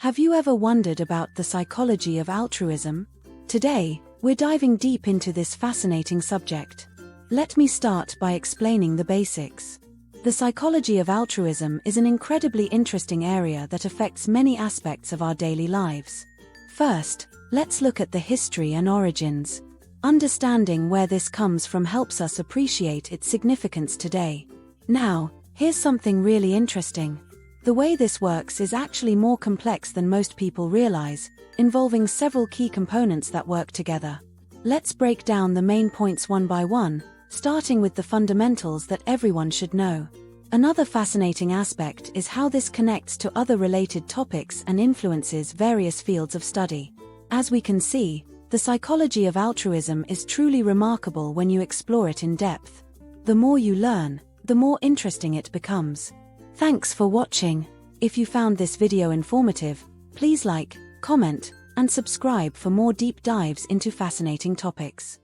Have you ever wondered about the psychology of altruism? Today, we're diving deep into this fascinating subject. Let me start by explaining the basics. The psychology of altruism is an incredibly interesting area that affects many aspects of our daily lives. First, let's look at the history and origins. Understanding where this comes from helps us appreciate its significance today. Now, here's something really interesting. The way this works is actually more complex than most people realize, involving several key components that work together. Let's break down the main points one by one, starting with the fundamentals that everyone should know. Another fascinating aspect is how this connects to other related topics and influences various fields of study. As we can see, the psychology of altruism is truly remarkable when you explore it in depth. The more you learn, the more interesting it becomes. Thanks for watching. If you found this video informative, please like, comment, and subscribe for more deep dives into fascinating topics.